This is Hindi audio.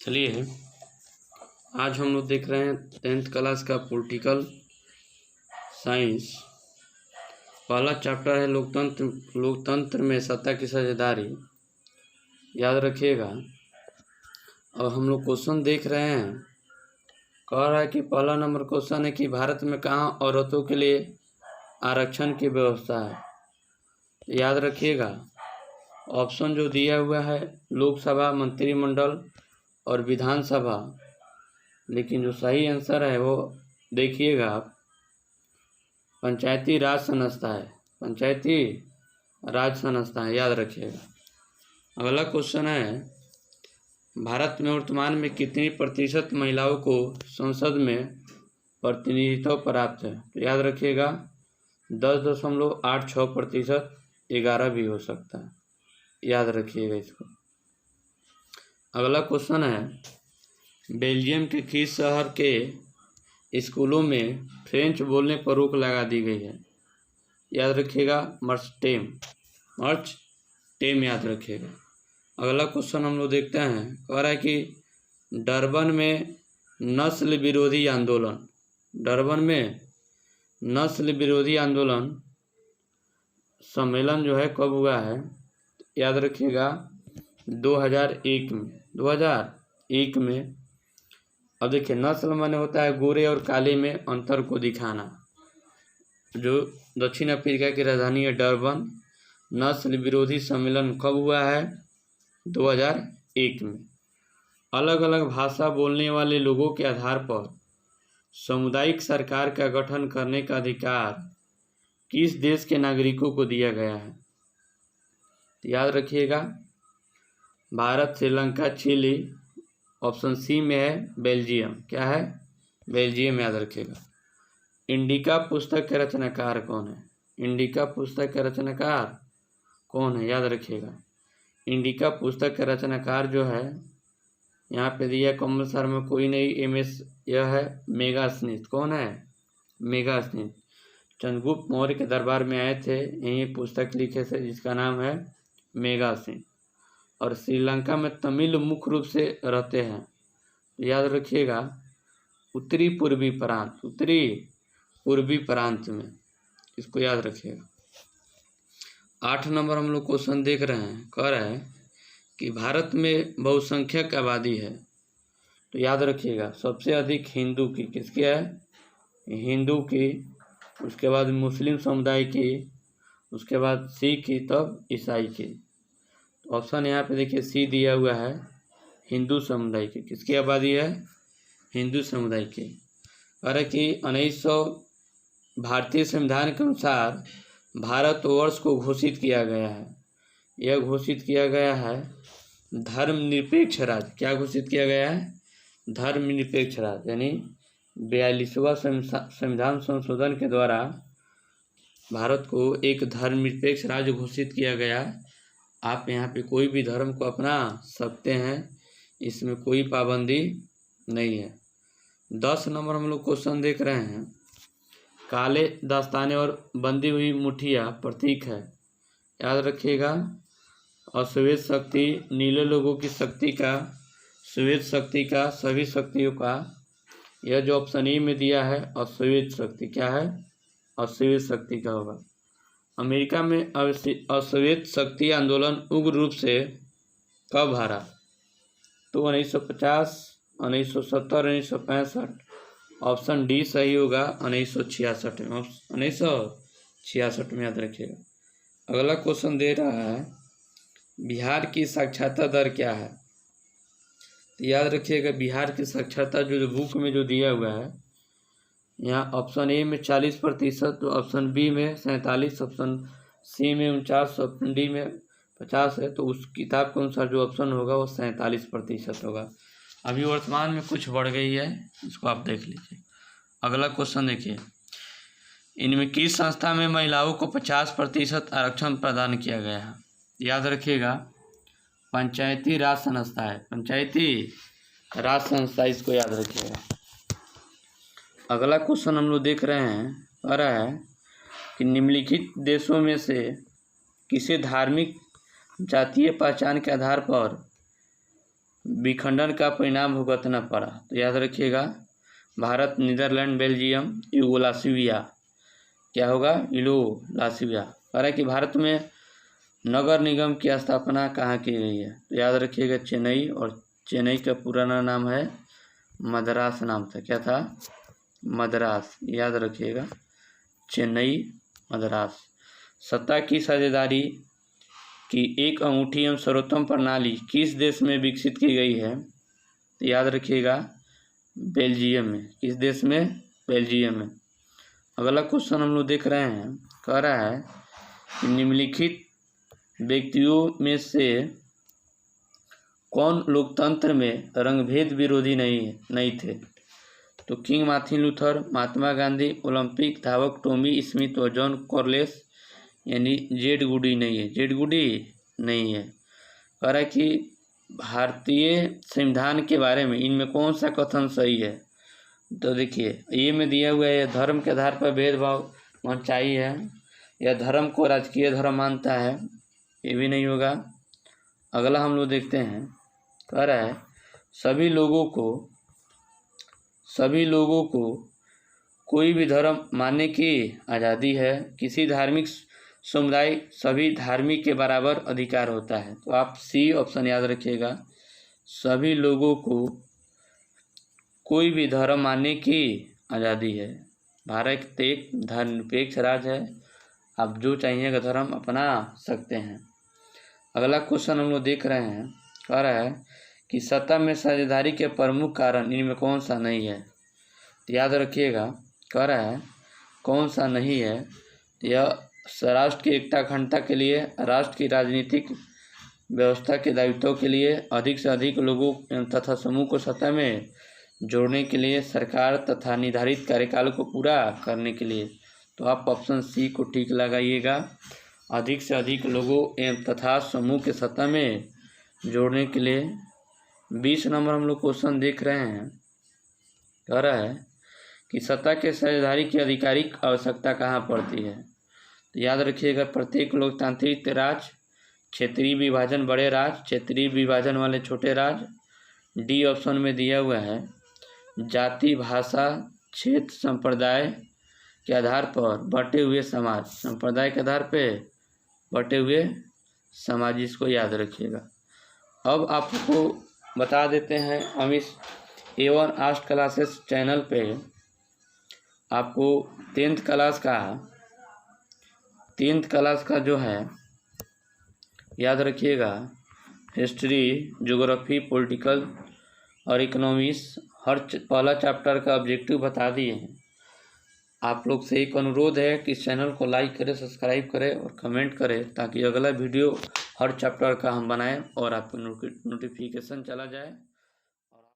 चलिए आज हम लोग देख रहे हैं 10th क्लास का पॉलिटिकल साइंस। पहला चैप्टर है लोकतंत्र में सत्ता की साझेदारी। याद रखिएगा। अब हम लोग क्वेश्चन देख रहे हैं। कह रहा है कि पहला नंबर क्वेश्चन है कि भारत में कहाँ औरतों के लिए आरक्षण की व्यवस्था है। याद रखिएगा। ऑप्शन जो दिया हुआ है लोकसभा, मंत्रिमंडल और विधानसभा, लेकिन जो सही आंसर है वो देखिएगा आप, पंचायती राज संस्था है। पंचायती राज संस्था है, याद रखिएगा। अगला क्वेश्चन है भारत में वर्तमान में कितनी प्रतिशत महिलाओं को संसद में प्रतिनिधित्व प्राप्त है। तो याद रखिएगा 10.86%, 11 भी हो सकता है, याद रखिएगा इसको। अगला क्वेश्चन है बेल्जियम के किस शहर के स्कूलों में फ्रेंच बोलने पर रोक लगा दी गई है। याद रखिएगा मर्चटेम, याद रखिएगा। अगला क्वेश्चन हम लोग देखते हैं। कह रहा है कि डरबन में नस्ल विरोधी आंदोलन सम्मेलन जो है कब हुआ है। याद रखिएगा 2001 में। अब देखिए नस्ल माने होता है गोरे और काले में अंतर को दिखाना। जो दक्षिण अफ्रीका की राजधानी है डरबन, नस्ल विरोधी सम्मेलन कब हुआ है 2001 में। अलग अलग भाषा बोलने वाले लोगों के आधार पर सामुदायिक सरकार का गठन करने का अधिकार किस देश के नागरिकों को दिया गया है। याद रखिएगा Bharat, Sri Lanka, Chile. Option C में है बेल्जियम। क्या है? बेल्जियम, याद रखिएगा। इंडिका पुस्तक के रचनाकार कौन है। इंडिका पुस्तक के रचनाकार कौन है, याद रखिएगा। इंडिका पुस्तक के रचनाकार जो है यहाँ पे दिया कॉमन सर में कोई नहीं, MS यह है मेगास्थनीज। कौन है? मेगास्थनीज। चंद्रगुप्त मौर्य के दरबार में आए थे, यही पुस्तक लिखे थे जिसका नाम है मेगास्थनीज। और श्रीलंका में तमिल मुख्य रूप से रहते हैं। याद रखिएगा उत्तरी पूर्वी प्रांत में, इसको याद रखिएगा। 8 नंबर हम लोग क्वेश्चन देख रहे हैं। कह रहा है कि भारत में बहुसंख्यक आबादी है। तो याद रखिएगा सबसे अधिक हिंदू की, किसकी है? हिंदू की, उसके बाद मुस्लिम समुदाय की, उसके बाद सिख की, तब ईसाई की। ऑप्शन यहाँ पे देखिए सी दिया हुआ है, हिंदू समुदाय की। किसकी आबादी है? हिंदू समुदाय की। अरे कि 1900 भारतीय संविधान के अनुसार भारतवर्ष को घोषित किया गया है। यह घोषित किया गया है धर्मनिरपेक्ष राज्य। क्या घोषित किया गया है? धर्मनिरपेक्ष राज्य। यानी 42वां संविधान संशोधन के द्वारा भारत को एक धर्मनिरपेक्ष राज्य घोषित किया गया। आप यहाँ पे कोई भी धर्म को अपना सकते हैं, इसमें कोई पाबंदी नहीं है। 10 नंबर हम लोग क्वेश्चन देख रहे हैं। काले दस्ताने और बंधी हुई मुठिया प्रतीक है। याद रखिएगा अश्वेत शक्ति, नीले लोगों की शक्ति का, श्वेत शक्ति का, सभी शक्तियों का। यह जो ऑप्शन ए में दिया है अश्वेत शक्ति। क्या है? अश्वेत शक्ति का होगा। अमेरिका में अश्वेत शक्ति आंदोलन उग्र रूप से कब हारा। तो 1950, 1970, 1965। ऑप्शन डी सही होगा 1966 में। 1966 में, याद रखिएगा। अगला क्वेश्चन दे रहा है बिहार की साक्षरता दर क्या है। तो याद रखिएगा बिहार की साक्षरता जो बुक में जो दिया हुआ है, यहाँ ऑप्शन ए में 40%, ऑप्शन बी में 47, ऑप्शन सी में 49, ऑप्शन डी में 50 है। तो उस किताब के अनुसार जो ऑप्शन होगा वो 47% होगा। अभी वर्तमान में कुछ बढ़ गई है, इसको आप देख लीजिए। अगला क्वेश्चन देखिए, इनमें किस संस्था में महिलाओं को 50% आरक्षण प्रदान किया गया है। याद रखिएगा पंचायती राज संस्था है। पंचायती राज संस्था, इसको याद रखिएगा। अगला क्वेश्चन हम लोग देख रहे हैं। कह रहा है कि निम्नलिखित देशों में से किसी धार्मिक जातीय पहचान के आधार पर विखंडन का परिणाम भुगतना पड़ा। तो याद रखिएगा भारत, नीदरलैंड, बेल्जियम, यूगोस्लाविया। क्या होगा? यूगोस्लाविया। कह रहा है कि भारत में नगर निगम की स्थापना कहाँ की गई है? तो याद रखिएगा चेन्नई, और चेन्नई का पुराना नाम है मद्रास नाम था। क्या था? मद्रास। याद रखिएगा चेन्नई, मद्रास। सत्ता की साझेदारी की एक अंगूठी एवं सर्वोत्तम प्रणाली किस देश में विकसित की गई है? तो याद रखिएगा बेल्जियम में। किस देश में? बेल्जियम में। अगला क्वेश्चन हम लोग देख रहे हैं, कह रहा है कि निम्नलिखित व्यक्तियों में से कौन लोकतंत्र में रंगभेद विरोधी नहीं थे? तो king Martin Luther, Mahatma Gandhi, Olympic धावक टॉमी स्मिथ और जॉन कॉर्लिस, यानी जेड गुडी नहीं है। जेड गुडी नहीं है। कह रहा है कि भारतीय संविधान के बारे में इनमें कौन सा कथन सही है? तो देखिए ये में दिया हुआ है, धर्म के आधार पर भेदभाव मनचाही है, या धर्म को राजकीय धर्म मानता है, ये भी नहीं होगा। अगला हम लोग देखते हैं, कह रहा है सभी लोगों को कोई भी धर्म मानने की आज़ादी है। किसी धार्मिक समुदाय सभी धार्मिक के बराबर अधिकार होता है। तो आप सी ऑप्शन याद रखिएगा, सभी लोगों को कोई भी धर्म मानने की आज़ादी है। भारत एक धर्मनिरपेक्ष राज्य है, आप जो चाहिएगा धर्म अपना सकते हैं। अगला क्वेश्चन हम लोग देख रहे हैं, कह रहा है कि सत्ता में साझेदारी के प्रमुख कारण इनमें कौन सा नहीं है? तो याद रखिएगा, कह रहा है कौन सा नहीं है? यह राष्ट्र की एकता अखंडता के लिए, राष्ट्र की राजनीतिक व्यवस्था के दायित्वों के लिए, अधिक से अधिक लोगों तथा समूह को सत्ता में जोड़ने के लिए, सरकार तथा निर्धारित कार्यकाल को पूरा करने के लिए। तो आप ऑप्शन सी को ठीक लगाइएगा, अधिक से अधिक लोगों तथा समूह के सत्ता में जोड़ने के लिए। 20 नंबर हम लोग क्वेश्चन देख रहे हैं, कह रहा है कि सत्ता के साझेदारी की आधिकारिक आवश्यकता कहाँ पड़ती है? तो याद रखिएगा प्रत्येक लोकतांत्रिक राज्य, क्षेत्रीय विभाजन बड़े राज्य, क्षेत्रीय विभाजन वाले छोटे राज्य। डी ऑप्शन में दिया हुआ है जाति, भाषा, क्षेत्र, संप्रदाय के आधार पर बटे हुए समाज। संप्रदाय के आधार पर बटे हुए समाज, इसको याद रखिएगा। अब आपको बता देते हैं, हम इस A1 आर्ट्स क्लासेस चैनल पे आपको 10th क्लास का जो है याद रखिएगा हिस्ट्री, ज्योग्राफी, पॉलिटिकल और इकोनॉमिक्स हर पहला चैप्टर का ऑब्जेक्टिव बता दिए हैं। आप लोग से एक अनुरोध है कि इस चैनल को लाइक करें, सब्सक्राइब करें और कमेंट करें, ताकि अगला वीडियो हर चैप्टर का हम बनाएं और आपको नोटिफिकेशन चला जाए।